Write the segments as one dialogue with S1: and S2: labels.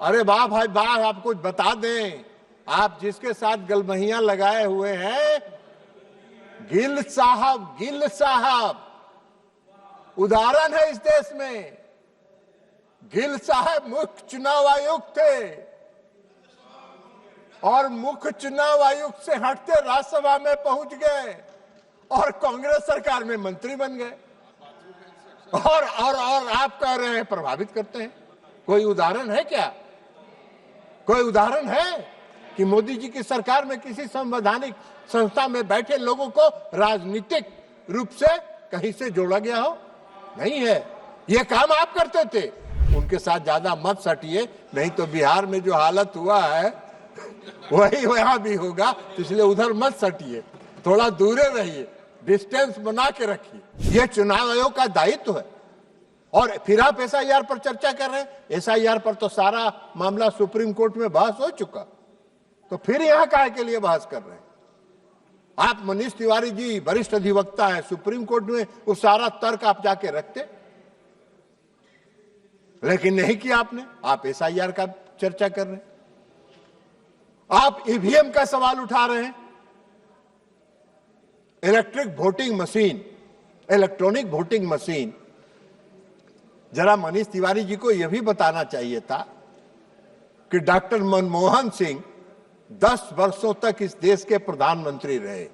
S1: अरे वाह भाई वाह, आप कुछ बता दें। आप जिसके साथ गलमहियां लगाए हुए हैं, गिल साहब उदाहरण है इस देश में। गिल साहब मुख्य चुनाव आयुक्त थे और मुख्य चुनाव आयुक्त से हटते राज्यसभा में पहुंच गए और कांग्रेस सरकार में मंत्री बन गए। और आप कह रहे हैं प्रभावित करते हैं। कोई उदाहरण है क्या? कोई उदाहरण है कि मोदी जी की सरकार में किसी संवैधानिक संस्था में बैठे लोगों को राजनीतिक रूप से कहीं से जोड़ा गया हो? नहीं है। ये काम आप करते थे। उनके साथ ज्यादा मत सटिए, नहीं तो बिहार में जो हालत हुआ है वही वहां भी होगा। इसलिए उधर मत सटिए, थोड़ा दूर रहिए, डिस्टेंस बना के रखिए। यह चुनाव आयोग का दायित्व है। और फिर आप एसआईआर पर चर्चा कर रहे हैं। एसआईआर पर तो सारा मामला सुप्रीम कोर्ट में बहस हो चुका, तो फिर यहां काहे के लिए बहस कर रहे हैं? आप मनीष तिवारी जी वरिष्ठ अधिवक्ता है, सुप्रीम कोर्ट में वो सारा तर्क आप जाके रखते, लेकिन नहीं किया आपने। आप एसआईआर का चर्चा कर रहे हैं, आप ईवीएम का सवाल उठा रहे हैं। Electronic voting machine. जरा मनीष तिवारी जी को यह भी बताना चाहिए था कि डॉक्टर मनमोहन सिंह 10 वर्षों तक इस देश के प्रधानमंत्री रहे।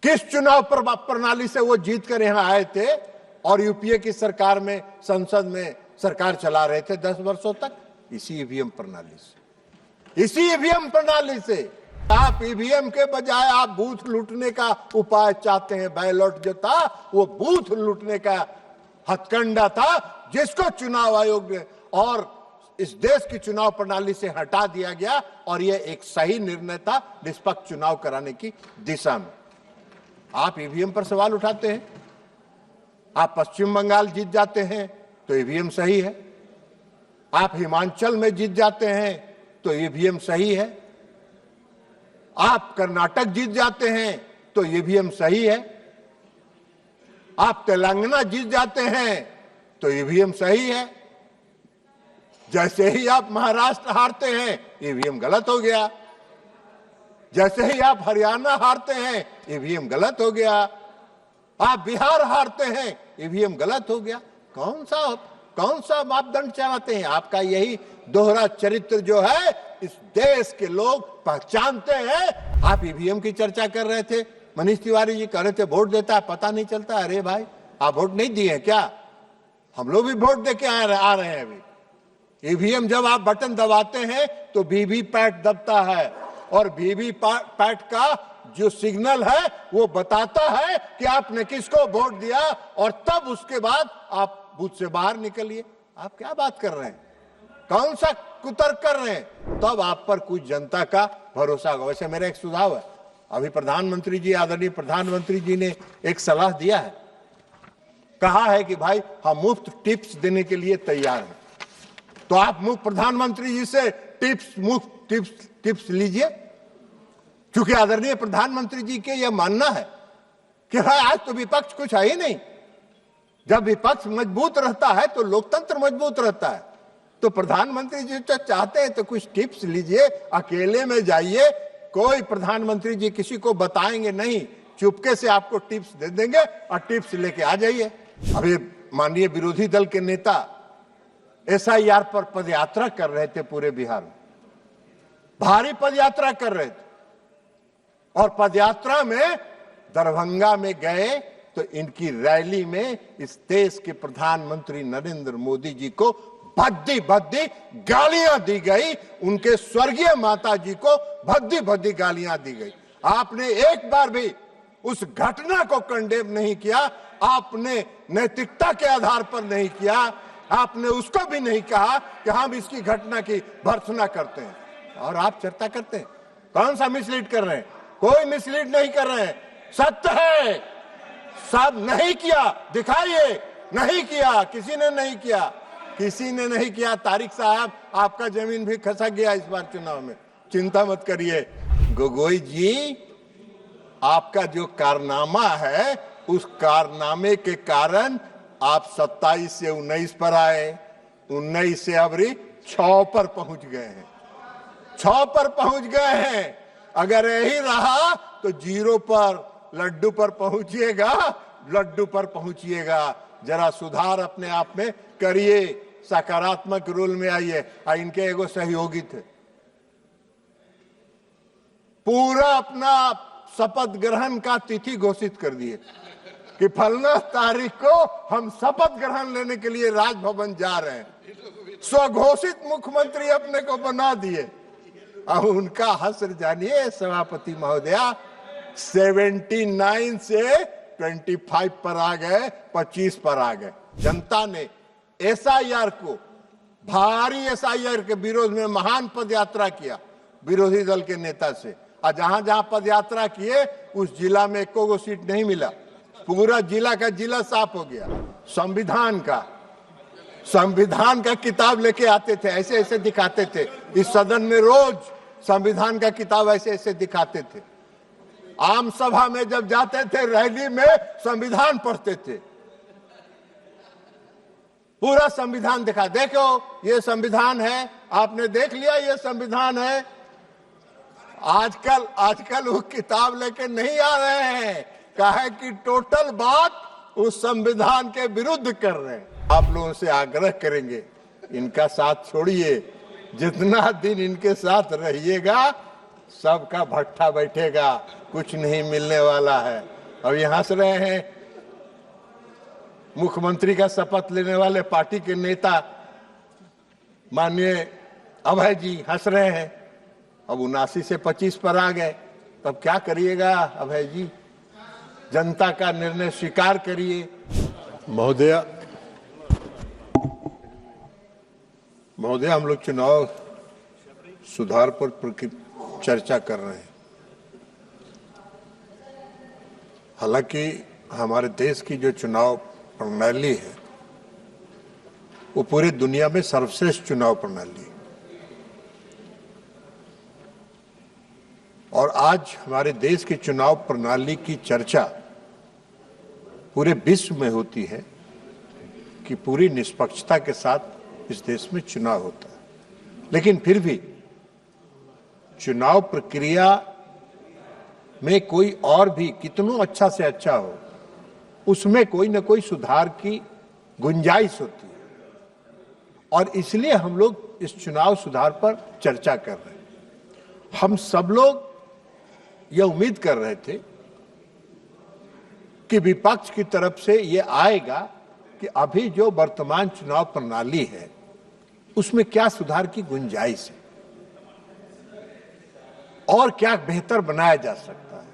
S1: किस चुनाव प्रणाली से वो जीत कर यहां आए थे और यूपीए की सरकार में, संसद में सरकार चला रहे थे 10 वर्षों तक? इसी ईवीएम प्रणाली से, इसी ईवीएम प्रणाली से। आप ईवीएम के बजाय आप बूथ लूटने का उपाय चाहते हैं। बैलेट जो था वो बूथ लूटने का हथकंडा था, जिसको चुनाव आयोग ने और इस देश की चुनाव प्रणाली से हटा दिया गया। और यह एक सही निर्णय था निष्पक्ष चुनाव कराने की दिशा में। आप ईवीएम पर सवाल उठाते हैं। आप पश्चिम बंगाल जीत जाते हैं तो ईवीएम सही है। आप हिमाचल में जीत जाते हैं तो ईवीएम सही है। आप कर्नाटक जीत जाते हैं तो ईवीएम सही है। आप तेलंगाना जीत जाते हैं तो ईवीएम सही है। जैसे ही आप महाराष्ट्र हारते हैं, ईवीएम गलत हो गया। जैसे ही आप हरियाणा हारते हैं, ईवीएम गलत हो गया। आप बिहार हारते हैं, ईवीएम गलत हो गया। कौन सा मापदंड चलाते हैं? आपका यही दोहरा चरित्र जो है इस देश के लोग पहचानते हैं। आप ईवीएम की चर्चा कर रहे थे, मनीष तिवारी जी कह रहे थे वोट देता है पता नहीं चलता। अरे भाई, आप वोट नहीं दिए क्या? हम लोग भी वोट दे के आ रहे हैं अभी। ईवीएम जब आप बटन दबाते हैं तो वीवीपैट दबता है, और वीवीपैट का जो सिग्नल है वो बताता है कि आपने किसको वोट दिया, और तब उसके बाद आप बूथ से बाहर निकलिए। आप क्या बात कर रहे हैं? कौन सा कुतर्क कर रहे हैं? तब आप पर कुछ जनता का भरोसा होगा। वैसे मेरा एक सुझाव है, अभी प्रधानमंत्री जी, आदरणीय प्रधानमंत्री जी ने एक सलाह दिया है, कहा है कि भाई हम मुफ्त टिप्स देने के लिए तैयार हैं। तो आप मुफ्त प्रधानमंत्री जी से मुफ्त टिप्स लीजिए, क्योंकि आदरणीय प्रधानमंत्री जी के यह मानना है कि भाई आज तो विपक्ष कुछ है ही नहीं। जब विपक्ष मजबूत रहता है तो लोकतंत्र मजबूत रहता है। तो प्रधानमंत्री जी तो चाहते हैं तो कुछ टिप्स लीजिए, अकेले में जाइए, कोई प्रधानमंत्री जी किसी को बताएंगे नहीं, चुपके से आपको टिप्स दे देंगे और टिप्स लेके आ जाइए। अभी माननीय विरोधी दल के नेता एसआईआर पर पदयात्रा कर रहे थे पूरे बिहार में, भारी पदयात्रा कर रहे थे, और पदयात्रा में दरभंगा में गए तो इनकी रैली में इस देश के प्रधानमंत्री नरेंद्र मोदी जी को भद्दी भद्दी गालियां दी गई। उनके स्वर्गीय माता जी को भद्दी भद्दी गालियां दी गई। आपने एक बार भी उस घटना को कंडेम नहीं किया, आपने नैतिकता के आधार पर नहीं किया, आपने उसको भी नहीं कहा कि हम इसकी घटना की भर्त्सना करते हैं, और आप चर्चा करते हैं। कौन सा मिसलीड कर रहे हैं? कोई मिसलीड नहीं कर रहे हैं, सत्य है। सब नहीं किया, दिखाइए। नहीं किया, किसी ने नहीं किया, किसी ने नहीं किया। तारिक साहब, आपका जमीन भी खसक गया इस बार चुनाव में, चिंता मत करिए। गोगोई जी, आपका जो कारनामा है, उस कारनामे के कारण आप 27 से 19 पर आए, 19 से अबरी 6 पर पहुंच गए हैं, 6 पर पहुंच गए हैं। अगर यही रहा तो 0 पर, लड्डू पर पहुंचिएगा, लड्डू पर पहुंचिएगा। जरा सुधार अपने आप में करिए, सकारात्मक रोल में आइए। इनके एगो सहयोगी थे, पूरा अपना शपथ ग्रहण का तिथि घोषित कर दिए कि फलना तारीख को हम शपथ ग्रहण लेने के लिए राजभवन जा रहे हैं। स्वघोषित मुख्यमंत्री अपने को बना दिए। अब उनका हश्र जानिए सभापति महोदया, 79 से 25 पर आ गए, 25 पर आ गए। जनता ने SIR को, भारी SIR के विरोध में महान पदयात्रा किया विरोधी दल के नेता से, और जहां जहां पदयात्रा किए उस जिला में एको गो सीट नहीं मिला। पूरा जिला का जिला साफ हो गया। संविधान का किताब लेके आते थे, ऐसे ऐसे दिखाते थे इस सदन में, रोज संविधान का किताब ऐसे ऐसे दिखाते थे। आम सभा में जब जाते थे, रैली में संविधान पढ़ते थे, पूरा संविधान दिखा, देखो ये संविधान है, आपने देख लिया ये संविधान है। आजकल वो किताब लेके नहीं आ रहे हैं, कहे कि टोटल बात उस संविधान के विरुद्ध कर रहे हैं। आप लोगों से आग्रह करेंगे, इनका साथ छोड़िए, जितना दिन इनके साथ रहिएगा सबका भट्ठा बैठेगा, कुछ नहीं मिलने वाला है। अब ये हंस रहे हैं, मुख्यमंत्री का शपथ लेने वाले पार्टी के नेता माननीय अभय जी हंस रहे हैं। अब 79 से 25 पर आ गए, तब क्या करिएगा अभय जी? जनता का निर्णय स्वीकार करिए। महोदय, हम लोग चुनाव सुधार पर चर्चा कर रहे हैं। हालांकि हमारे देश की जो चुनाव प्रणाली है वो पूरी दुनिया में सर्वश्रेष्ठ चुनाव प्रणाली है, और आज हमारे देश की चुनाव प्रणाली की चर्चा पूरे विश्व में होती है कि पूरी निष्पक्षता के साथ इस देश में चुनाव होता है। लेकिन फिर भी चुनाव प्रक्रिया में कोई और भी कितनों अच्छा से अच्छा हो, उसमें कोई न कोई सुधार की गुंजाइश होती है, और इसलिए हम लोग इस चुनाव सुधार पर चर्चा कर रहे हैं। हम सब लोग यह उम्मीद कर रहे थे कि विपक्ष की तरफ से यह आएगा कि अभी जो वर्तमान चुनाव प्रणाली है उसमें क्या सुधार की गुंजाइश है और क्या बेहतर बनाया जा सकता है,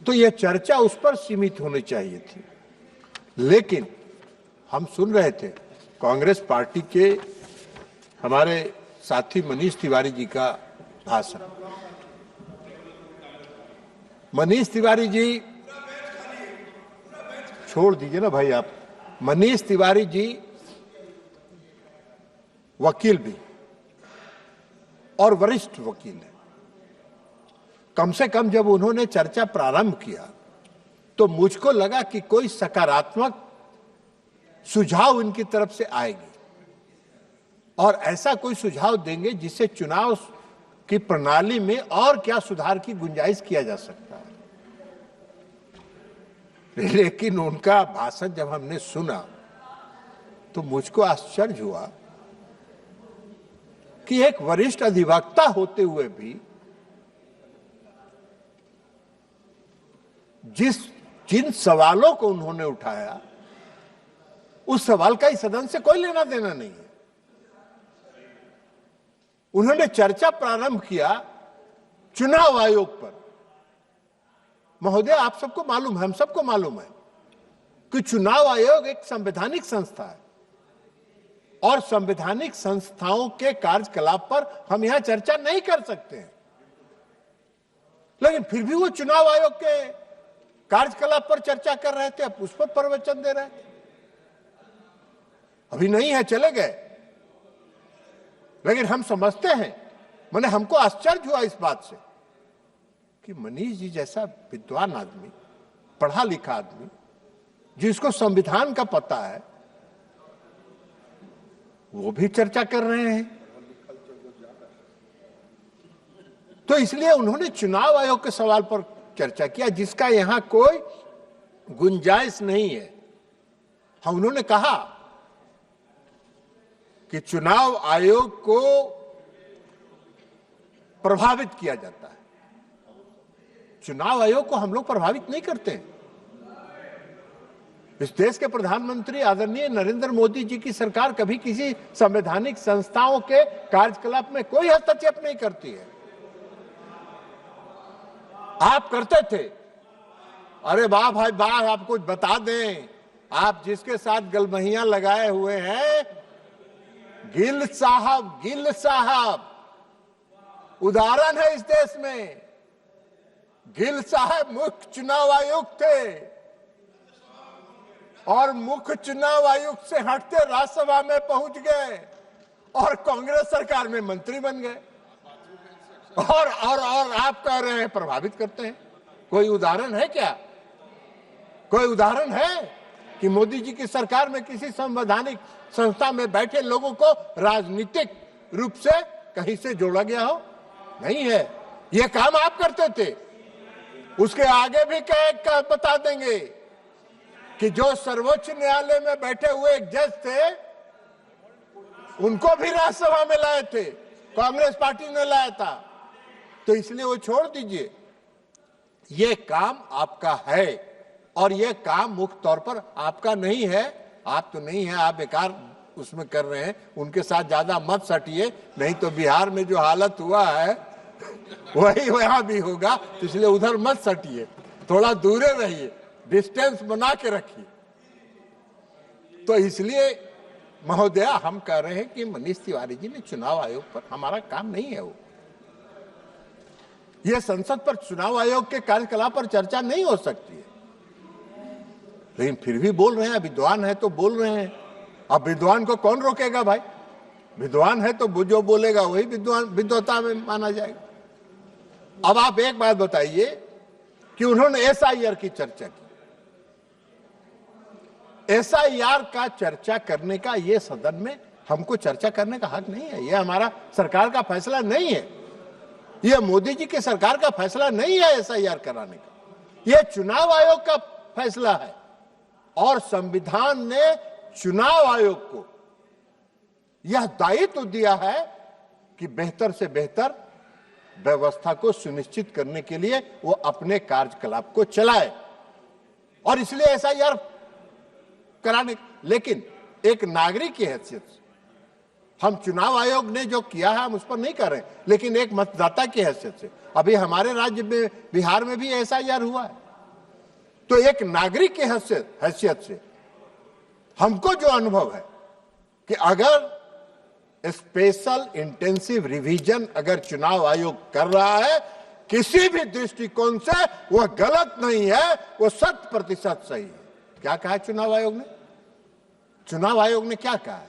S1: तो यह चर्चा उस पर सीमित होनी चाहिए थी। लेकिन हम सुन रहे थे कांग्रेस पार्टी के हमारे साथी मनीष तिवारी जी का भाषण। मनीष तिवारी जी, छोड़ दीजिए ना भाई आप, मनीष तिवारी जी वकील भी और वरिष्ठ वकील है। कम से कम जब उन्होंने चर्चा प्रारंभ किया तो मुझको लगा कि कोई सकारात्मक सुझाव इनकी तरफ से आएगी और ऐसा कोई सुझाव देंगे जिससे चुनाव की प्रणाली में और क्या सुधार की गुंजाइश किया जा सकता है। लेकिन उनका भाषण जब हमने सुना तो मुझको आश्चर्य हुआ कि एक वरिष्ठ अधिवक्ता होते हुए भी जिन सवालों को उन्होंने उठाया उस सवाल का इस सदन से कोई लेना देना नहीं है। उन्होंने चर्चा प्रारंभ किया चुनाव आयोग पर। महोदय, आप सबको मालूम है, हम सबको मालूम है कि चुनाव आयोग एक संवैधानिक संस्था है और संवैधानिक संस्थाओं के कार्यकलाप पर हम यहां चर्चा नहीं कर सकते हैं। लेकिन फिर भी वो चुनाव आयोग के कार्यकलाप पर चर्चा कर रहे थे, अब उस पर प्रवचन दे रहे थे। अभी नहीं है, चले गए। लेकिन हम समझते हैं, मैंने हमको आश्चर्य हुआ इस बात से कि मनीष जी जैसा विद्वान आदमी, पढ़ा लिखा आदमी, जिसको संविधान का पता है, वो भी चर्चा कर रहे हैं। तो इसलिए उन्होंने चुनाव आयोग के सवाल पर चर्चा किया जिसका यहां कोई गुंजाइश नहीं है। हाँ, उन्होंने कहा कि चुनाव आयोग को प्रभावित किया जाता है। चुनाव आयोग को हम लोग प्रभावित नहीं करते हैं। इस देश के प्रधानमंत्री आदरणीय नरेंद्र मोदी जी की सरकार कभी किसी संवैधानिक संस्थाओं के कार्यकलाप में कोई हस्तक्षेप नहीं करती है। आप करते थे। अरे वाह भाई वाह, आप कुछ बता दें। आप जिसके साथ गलमहियां लगाए हुए हैं, गिल साहब उदाहरण है इस देश में। गिल साहब मुख्य चुनाव आयुक्त थे और मुख्य चुनाव आयुक्त से हटते राज्यसभा में पहुंच गए और कांग्रेस सरकार में मंत्री बन गए। और आप कह रहे हैं प्रभावित करते हैं। कोई उदाहरण है क्या? कोई उदाहरण है कि मोदी जी की सरकार में किसी संवैधानिक संस्था में बैठे लोगों को राजनीतिक रूप से कहीं से जोड़ा गया हो? नहीं है। ये काम आप करते थे। उसके आगे भी क्या बता देंगे कि जो सर्वोच्च न्यायालय में बैठे हुए एक जज थे, उनको भी राज्यसभा में लाए थे, कांग्रेस पार्टी ने लाया था। तो इसलिए वो छोड़ दीजिए। ये काम आपका है और ये काम मुख्य तौर पर आपका नहीं है। आप तो नहीं है, आप बेकार उसमें कर रहे हैं। उनके साथ ज्यादा मत सटिए, नहीं तो बिहार में जो हालत हुआ है वही वहां भी होगा। तो इसलिए उधर मत सटिए, थोड़ा दूरे रहिए, डिस्टेंस बना के रखिए। तो इसलिए महोदया हम कह रहे हैं कि मनीष तिवारी जी ने चुनाव आयोग पर, हमारा काम नहीं है वो। ये संसद पर चुनाव आयोग के कार्यकलाप पर चर्चा नहीं हो सकती है। लेकिन फिर भी बोल रहे हैं, विद्वान है तो बोल रहे हैं। अब विद्वान को कौन रोकेगा भाई? विद्वान है तो जो बोलेगा वही विद्वता में माना जाएगा। अब आप एक बात बताइए कि उन्होंने एसआईआर की चर्चा की। एसआईआर का चर्चा करने का ये सदन में हमको चर्चा करने का हक नहीं है। ये हमारा सरकार का फैसला नहीं है। ये मोदी जी की सरकार का फैसला नहीं है एसआईआर कराने का। ये चुनाव आयोग का फैसला है और संविधान ने चुनाव आयोग को यह दायित्व दिया है कि बेहतर से बेहतर व्यवस्था को सुनिश्चित करने के लिए वो अपने कार्यकलाप को चलाए और इसलिए एसआईआर कराने। लेकिन एक नागरिक की हैसियत से हम चुनाव आयोग ने जो किया है हम उस पर नहीं कर रहे, लेकिन एक मतदाता की हैसियत से अभी हमारे राज्य में बिहार में भी एसआईआर हुआ है। तो एक नागरिक की हैसियत से हमको जो अनुभव है कि अगर स्पेशल इंटेंसिव रिवीजन अगर चुनाव आयोग कर रहा है किसी भी दृष्टिकोण से, वह गलत नहीं है, वो 100% सही है। क्या कहा है चुनाव आयोग ने? चुनाव आयोग ने क्या कहा है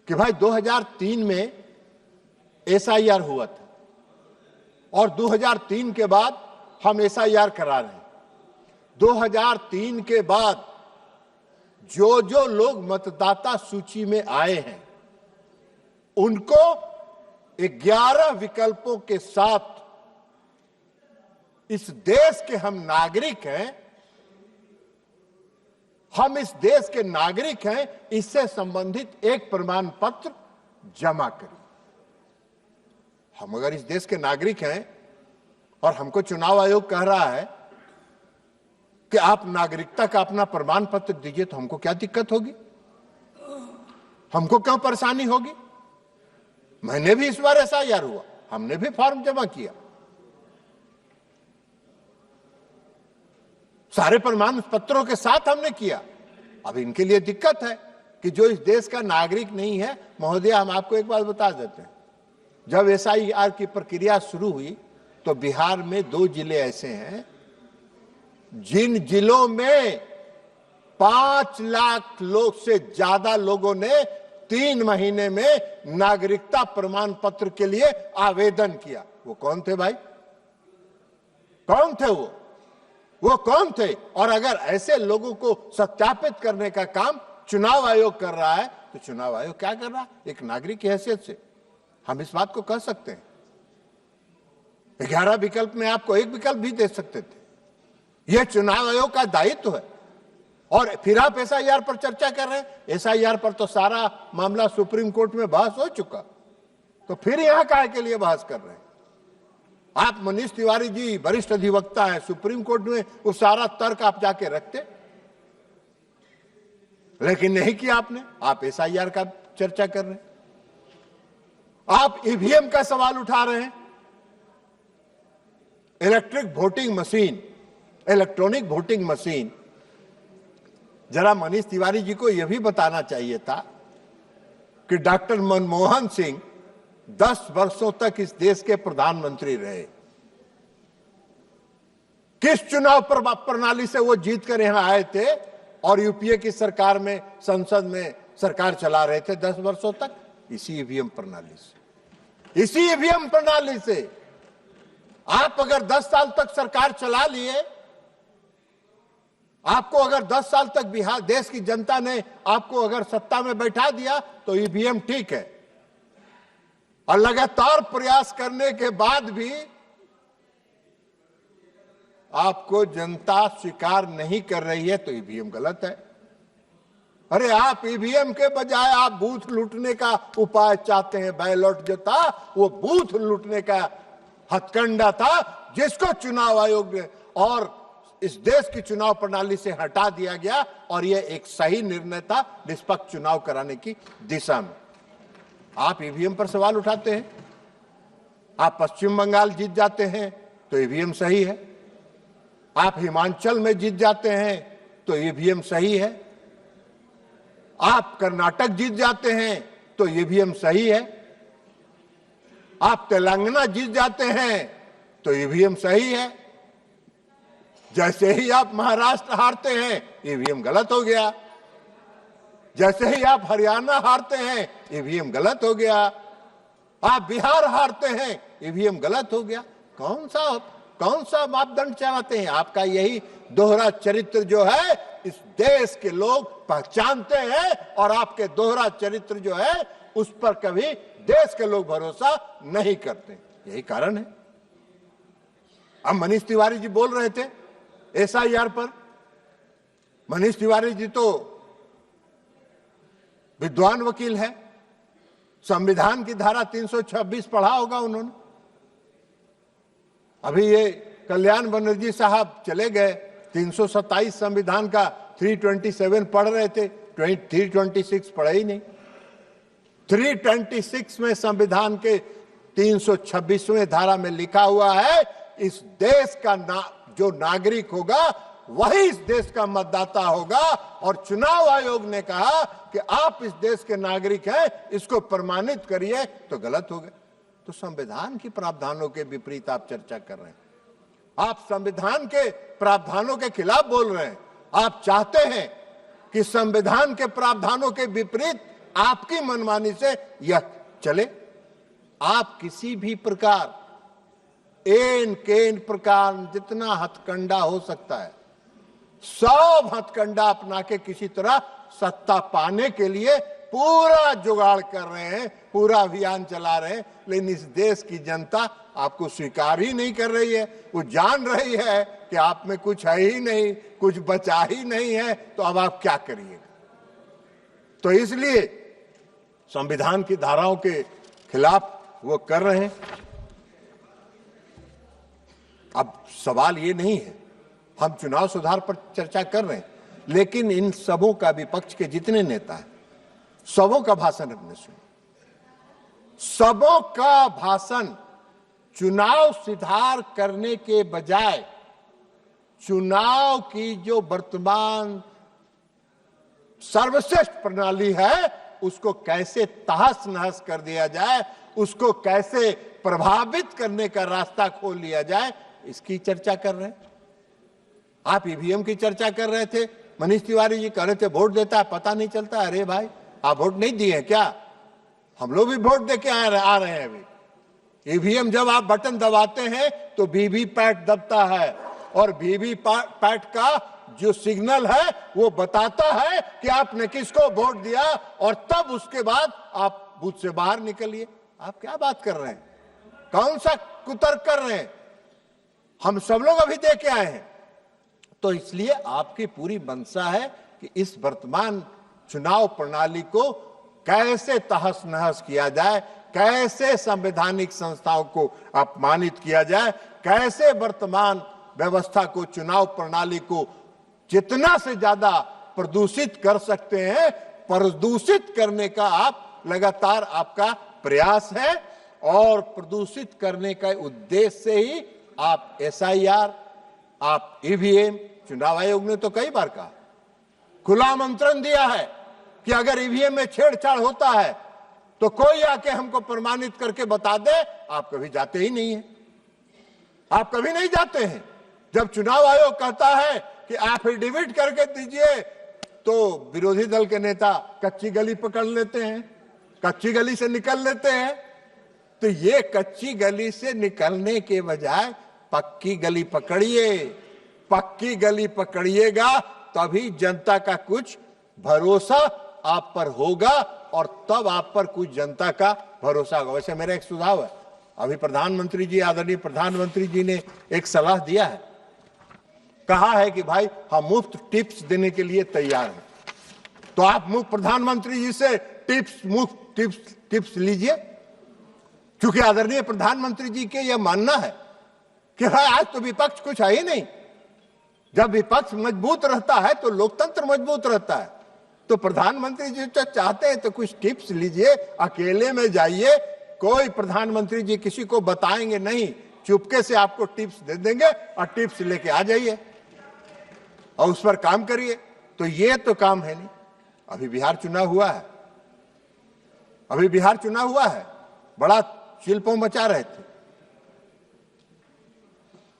S1: कि भाई 2003 में एसआईआर हुआ था और 2003 के बाद हम एसआईआर करा रहे हैं। 2003 के बाद जो लोग मतदाता सूची में आए हैं उनको 11 विकल्पों के साथ इस देश के हम नागरिक हैं, हम इस देश के नागरिक हैं, इससे संबंधित एक प्रमाण पत्र जमा करिए। हम अगर इस देश के नागरिक हैं और हमको चुनाव आयोग कह रहा है कि आप नागरिकता का अपना प्रमाण पत्र दीजिए, तो हमको क्या दिक्कत होगी? हमको क्यों परेशानी होगी? मैंने भी इस बार एसआईआर हुआ, हमने भी फॉर्म जमा किया, सारे प्रमाण पत्रों के साथ हमने किया। अब इनके लिए दिक्कत है कि जो इस देश का नागरिक नहीं है। महोदय, हम आपको एक बात बता देते हैं, जब एसआईआर की प्रक्रिया शुरू हुई तो बिहार में 2 जिले ऐसे हैं जिन जिलों में 5 लाख लोग से ज्यादा लोगों ने 3 महीने में नागरिकता प्रमाण पत्र के लिए आवेदन किया। वो कौन थे भाई? कौन थे वो कौन थे? और अगर ऐसे लोगों को सत्यापित करने का काम चुनाव आयोग कर रहा है तो चुनाव आयोग क्या कर रहा? एक नागरिक की हैसियत से हम इस बात को कह सकते हैं। 11 विकल्प में आपको एक विकल्प भी दे सकते थे। यह चुनाव आयोग का दायित्व है। और फिर आप एसआईआर पर चर्चा कर रहे हैं। एसआईआर पर तो सारा मामला सुप्रीम कोर्ट में बहस हो चुका, तो फिर यहां काहे के लिए बहस कर रहे हैं? आप मनीष तिवारी जी वरिष्ठ अधिवक्ता है, सुप्रीम कोर्ट में वो सारा तर्क आप जाके रखते, लेकिन नहीं किया आपने। आप एसआईआर का चर्चा कर रहे हैं, आप ईवीएम का सवाल उठा रहे हैं। इलेक्ट्रॉनिक वोटिंग मशीन, जरा मनीष तिवारी जी को यह भी बताना चाहिए था कि डॉक्टर मनमोहन सिंह 10 वर्षों तक इस देश के प्रधानमंत्री रहे। किस चुनाव प्रणाली से वो जीत कर यहां आए थे और यूपीए की सरकार में, संसद में सरकार चला रहे थे 10 वर्षों तक? इसी ईवीएम प्रणाली से। इसी ईवीएम प्रणाली से आप अगर 10 साल तक सरकार चला लिए, आपको अगर 10 साल तक बिहार देश की जनता ने आपको अगर सत्ता में बैठा दिया तो ईवीएम ठीक है, और लगातार प्रयास करने के बाद भी आपको जनता स्वीकार नहीं कर रही है तो ईवीएम गलत है। अरे आप ईवीएम के बजाय आप बूथ लूटने का उपाय चाहते हैं। बैलेट जो था वो बूथ लूटने का हथकंडा था, जिसको चुनाव आयोग ने और इस देश की चुनाव प्रणाली से हटा दिया गया, और यह एक सही निर्णय था निष्पक्ष चुनाव कराने की दिशा में। आप ईवीएम पर सवाल उठाते हैं। आप पश्चिम बंगाल जीत जाते हैं तो ईवीएम सही है, आप हिमाचल में जीत जाते हैं तो ईवीएम सही है, आप कर्नाटक जीत जाते हैं तो ईवीएम सही है, आप तेलंगाना जीत जाते हैं तो ईवीएम सही है। जैसे ही आप महाराष्ट्र हारते हैं ईवीएम गलत हो गया, जैसे ही आप हरियाणा हारते हैं ईवीएम गलत हो गया, आप बिहार हारते हैं ईवीएम गलत हो गया। कौन सा मापदंड चाहते हैं? आपका यही दोहरा चरित्र जो है इस देश के लोग पहचानते हैं, और आपके दोहरा चरित्र जो है उस पर कभी देश के लोग भरोसा नहीं करते। यही कारण है। अब मनीष तिवारी जी बोल रहे थे एसआईआर पर। मनीष तिवारी जी तो विद्वान वकील है, संविधान की धारा 326 पढ़ा होगा उन्होंने। अभी ये कल्याण बनर्जी साहब चले गए, 327 संविधान का 327 पढ़ रहे थे, 326 पढ़े ही नहीं। 326 में संविधान के 326वें धारा में लिखा हुआ है, इस देश का जो नागरिक होगा वही इस देश का मतदाता होगा, और चुनाव आयोग ने कहा कि आप इस देश के नागरिक हैं, इसको प्रमाणित करिए, तो गलत हो गए। तो संविधान की प्रावधानों के विपरीत आप चर्चा कर रहे हैं। आप संविधान के प्रावधानों के खिलाफ बोल रहे हैं। आप चाहते हैं कि संविधान के प्रावधानों के विपरीत आपकी मनमानी से यह चले। आप किसी भी प्रकार प्रकार जितना हथकंडा हो सकता है सब हथकंडा अपना के किसी तरह सत्ता पाने के लिए पूरा जुगाड़ कर रहे हैं, पूरा अभियान चला रहे हैं, लेकिन इस देश की जनता आपको स्वीकार ही नहीं कर रही है। वो जान रही है कि आप में कुछ है ही नहीं, कुछ बचा ही नहीं है, तो अब आप क्या करिएगा? तो इसलिए संविधान की धाराओं के खिलाफ वो कर रहे हैं। अब सवाल ये नहीं है, हम चुनाव सुधार पर चर्चा कर रहे हैं, लेकिन इन सबों का विपक्ष के जितने नेता हैं सबों का भाषण हमने सुना। सबों का भाषण चुनाव सुधार करने के बजाय चुनाव की जो वर्तमान सर्वश्रेष्ठ प्रणाली है उसको कैसे तहस नहस कर दिया जाए, उसको कैसे प्रभावित करने का रास्ता खोल लिया जाए, इसकी चर्चा कर रहे हैं। आप ईवीएम की चर्चा कर रहे थे, मनीष तिवारी जी कह रहे थे वोट देता है पता नहीं चलता। अरे भाई, आप वोट नहीं दिए क्या? हम लोग भी वोट देके आ रहे हैं। अभी ईवीएम जब आप बटन दबाते हैं तो वीवीपैट दबता है, और वीवीपैट का जो सिग्नल है वो बताता है कि आपने किसको वोट दिया, और तब उसके बाद आप बूथ से बाहर निकलिए। आप क्या बात कर रहे हैं? कौन सा कुतर्क कर रहे हैं? हम सब लोग अभी देख के आए हैं। तो इसलिए आपकी पूरी मंशा है कि इस वर्तमान चुनाव प्रणाली को कैसे तहस नहस किया जाए, कैसे संवैधानिक संस्थाओं को अपमानित किया जाए, कैसे वर्तमान व्यवस्था को, चुनाव प्रणाली को जितना से ज्यादा प्रदूषित कर सकते हैं, प्रदूषित करने का आप लगातार आपका प्रयास है। और प्रदूषित करने का उद्देश्य से ही आप SIR, आप EVM, चुनाव आयोग ने तो कई बार कहा, खुला आमंत्रण दिया है कि अगर EVM में छेड़छाड़ होता है तो कोई आके हमको प्रमाणित करके बता दे। आप कभी जाते ही नहीं है, आप कभी नहीं जाते हैं। जब चुनाव आयोग कहता है कि एफिडेविट करके दीजिए, तो विरोधी दल के नेता कच्ची गली पकड़ लेते हैं, कच्ची गली से निकल लेते हैं। तो ये कच्ची गली से निकलने के बजाय पक्की गली पकड़िए। पक्की गली पकड़िएगा तभी जनता का कुछ भरोसा आप पर होगा, और तब आप पर कुछ जनता का भरोसा होगा। वैसे मेरा एक सुझाव है, अभी प्रधानमंत्री जी, आदरणीय प्रधानमंत्री जी ने एक सलाह दिया है, कहा है कि भाई हम मुफ्त टिप्स देने के लिए तैयार हैं। तो आप प्रधानमंत्री जी से मुफ्त टिप्स लीजिए, क्योंकि आदरणीय प्रधानमंत्री जी के यह मानना है कि भाई आज तो विपक्ष कुछ है ही नहीं। जब विपक्ष मजबूत रहता है तो लोकतंत्र मजबूत रहता है। तो प्रधानमंत्री जी तो चाहते हैं तो कुछ टिप्स लीजिए, अकेले में जाइए, कोई प्रधानमंत्री जी किसी को बताएंगे नहीं, चुपके से आपको टिप्स दे देंगे और टिप्स लेके आ जाइए और उस पर काम करिए। तो ये तो काम है नहीं। अभी बिहार चुनाव हुआ है, अभी बिहार चुनाव हुआ है, बड़ा शिल्पों मचा रहे थे।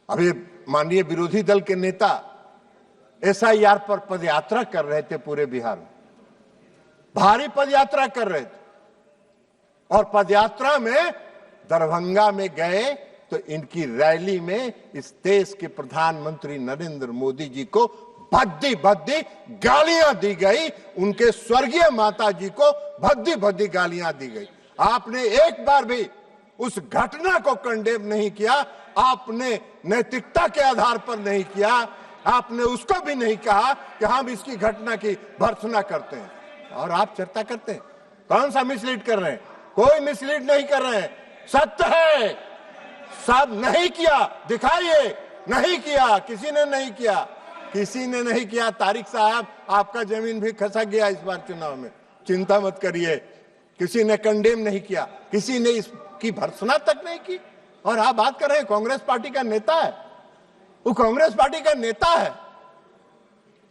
S1: अभी माननीय विरोधी दल के नेता SIR पर पदयात्रा कर रहे थे, पूरे बिहार में भारी पदयात्रा कर रहे थे, और पदयात्रा में दरभंगा में गए तो इनकी रैली में इस देश के प्रधानमंत्री नरेंद्र मोदी जी को भद्दी भद्दी गालियां दी गई, उनके स्वर्गीय माता जी को भद्दी भद्दी गालियां दी गई। आपने एक बार भी उस घटना को कंडेम नहीं किया, आपने नैतिकता के आधार पर नहीं किया, आपने उसको भी नहीं कहा कि हम इसकी घटना की भर्त्सना करते हैं, और आप चर्चा करते हैं। कौन सा मिसलीड कर रहे हैं? कोई मिसलीड नहीं कर रहे हैं, सत्य है। सब नहीं किया, दिखाइए। नहीं किया, किसी ने नहीं किया, किसी ने नहीं किया। तारिक साहब, आपका जमीन भी खसक गया इस बार चुनाव में, चिंता मत करिए। किसी ने कंडेम नहीं किया, किसी ने इसकी भर्त्सना तक नहीं की। और आप बात कर रहे हैं कांग्रेस पार्टी का नेता है, वो कांग्रेस पार्टी का नेता है,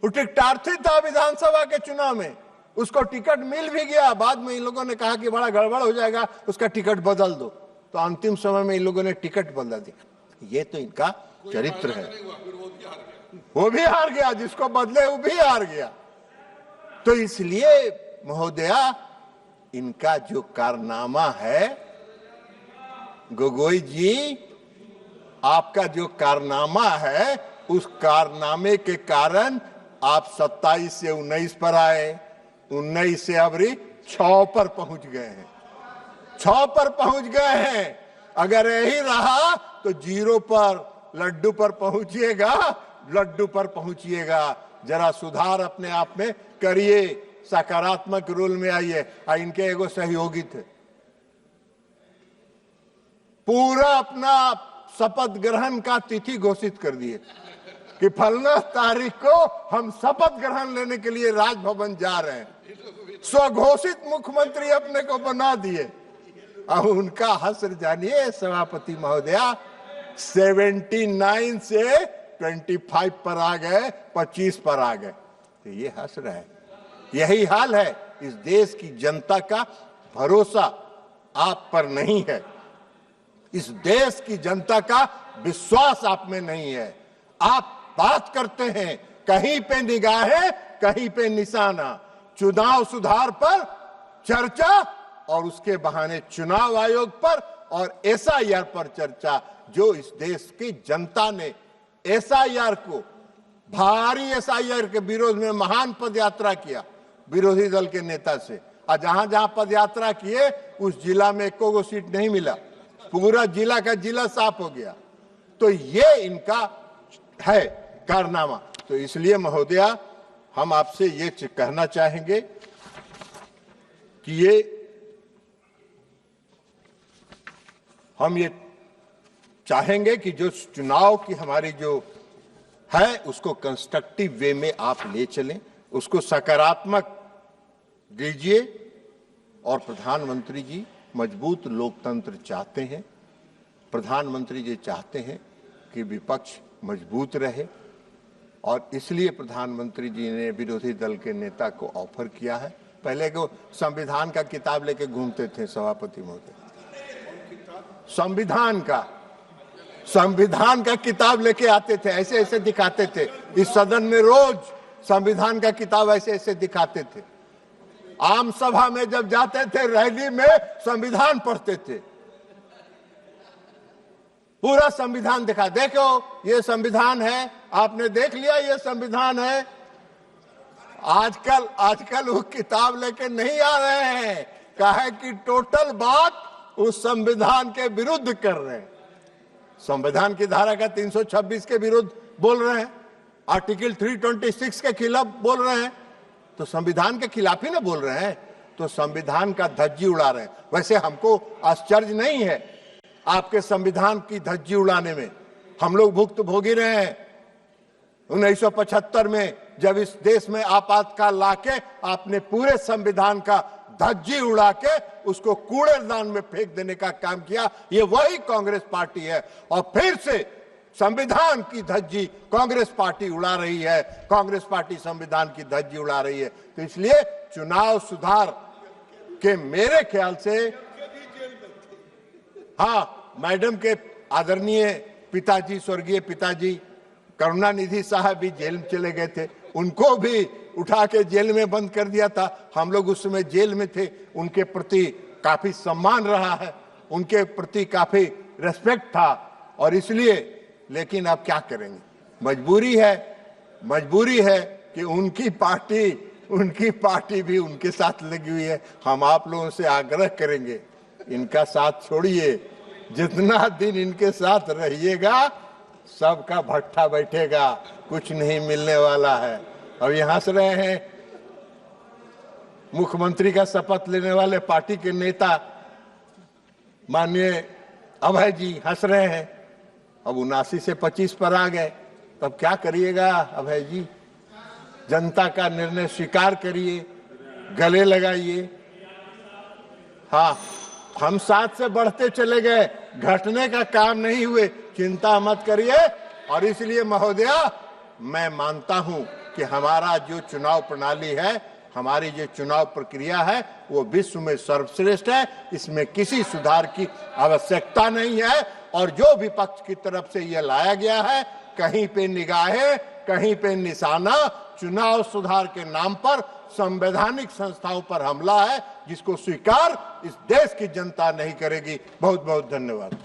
S1: वो टिकटार्थी था विधानसभा के चुनाव में, उसको टिकट मिल भी गया। बाद में इन लोगों ने कहा कि बड़ा गड़बड़ हो जाएगा, उसका टिकट बदल दो, तो अंतिम समय में इन लोगों ने टिकट बदल दिया। ये तो इनका चरित्र है। वो भी हार गया, जिसको बदले वो भी हार गया। तो इसलिए महोदया, इनका जो कारनामा है, गोगोई जी, आपका जो कारनामा है, उस कारनामे के कारण आप 27 से 19 पर आए, 19 से अबरी 6 पर पहुंच गए हैं, 6 पर पहुंच गए हैं। अगर यही रहा तो 0 पर, लड्डू पर पहुंचिएगा, लड्डू पर पहुंचिएगा। जरा सुधार अपने आप में करिए, सकारात्मक रोल में आइए। इनके एगो सहयोगी थे, पूरा अपना शपथ ग्रहण का तिथि घोषित कर दिए कि फलना तारीख को हम शपथ ग्रहण लेने के लिए राजभवन जा रहे हैं। स्वघोषित मुख्यमंत्री अपने को बना दिए। अब उनका हश्र जानिए सभापति महोदया, 79 से 25 पर आ गए, 25 पर आ गए। तो ये हश्र है। यही हाल है। इस देश की जनता का भरोसा आप पर नहीं है, इस देश की जनता का विश्वास आप में नहीं है। आप बात करते हैं, कहीं पे निगाहें, कहीं पे निशाना, चुनाव सुधार पर चर्चा, और उसके बहाने चुनाव आयोग पर और SIR पर चर्चा। जो इस देश की जनता ने SIR को भारी एसआईआर के विरोध में महान पदयात्रा किया विरोधी दल के नेता से, और जहां जहां पदयात्रा किए उस जिला में एको गो सीट नहीं मिला, पूरा जिला का जिला साफ हो गया। तो ये इनका है कारनामा। तो इसलिए महोदया, हम आपसे ये कहना चाहेंगे कि हम ये चाहेंगे कि जो चुनाव की हमारी जो है उसको कंस्ट्रक्टिव वे में आप ले चलें, उसको सकारात्मक दीजिए। और प्रधानमंत्री जी मजबूत लोकतंत्र चाहते हैं, प्रधानमंत्री जी चाहते हैं कि विपक्ष मजबूत रहे, और इसलिए प्रधानमंत्री जी ने विरोधी दल के नेता को ऑफर किया है। पहले को संविधान का किताब लेके घूमते थे सभापति महोदय, संविधान का किताब लेके आते थे, ऐसे ऐसे दिखाते थे इस सदन में, रोज संविधान का किताब ऐसे ऐसे दिखाते थे। आम सभा में जब जाते थे रैली में संविधान पढ़ते थे, पूरा संविधान दिखा, देखो ये संविधान है, आपने देख लिया ये संविधान है। आजकल वो किताब लेके नहीं आ रहे हैं, कहे कि टोटल बात उस संविधान के विरुद्ध कर रहे हैं, संविधान की धारा का 326 के विरुद्ध बोल रहे हैं, आर्टिकल 326 के खिलाफ बोल रहे हैं, तो संविधान के खिलाफ ही ना बोल रहे हैं, तो संविधान का धज्जी उड़ा रहे हैं। वैसे हमको आश्चर्य नहीं है आपके संविधान की धज्जी उड़ाने में, हम लोग भुक्तभोगी रहे हैं। 1975 में जब इस देश में आपातकाल लाके आपने पूरे संविधान का धज्जी उड़ा के उसको कूड़ेदान में फेंक देने का काम किया, ये वही कांग्रेस पार्टी है। और फिर से संविधान की धज्जी कांग्रेस पार्टी उड़ा रही है, कांग्रेस पार्टी संविधान की धज्जी उड़ा रही है। तो इसलिए चुनाव सुधार के मेरे ख्याल से, हाँ, मैडम के आदरणीय पिताजी, स्वर्गीय पिताजी करुणानिधि साहब भी जेल में चले गए थे, उनको भी उठा के जेल में बंद कर दिया था। हम लोग उस समय जेल में थे, उनके प्रति काफी सम्मान रहा है, उनके प्रति काफी रेस्पेक्ट था, और इसलिए, लेकिन अब क्या करेंगे, मजबूरी है कि उनकी पार्टी भी उनके साथ लगी हुई है। हम आप लोगों से आग्रह करेंगे, इनका साथ छोड़िए, जितना दिन इनके साथ रहिएगा सबका भट्ठा बैठेगा, कुछ नहीं मिलने वाला है। अब ये हंस रहे हैं, मुख्यमंत्री का शपथ लेने वाले पार्टी के नेता माननीय अभय जी हंस रहे हैं, अब 79 से 25 पर आ गए, तब क्या करिएगा अभय जी? जनता का निर्णय स्वीकार करिए, गले लगाइए। हाँ, हम 7 से बढ़ते चले गए, घटने का काम नहीं हुए, चिंता मत करिए। और इसलिए महोदया, मैं मानता हूं कि हमारा जो चुनाव प्रणाली है, हमारी जो चुनाव प्रक्रिया है, वो विश्व में सर्वश्रेष्ठ है, इसमें किसी सुधार की आवश्यकता नहीं है। और जो विपक्ष की तरफ से यह लाया गया है, कहीं पे निगाहें, कहीं पे निशाना, चुनाव सुधार के नाम पर संवैधानिक संस्थाओं पर हमला है, जिसको स्वीकार इस देश की जनता नहीं करेगी। बहुत बहुत धन्यवाद।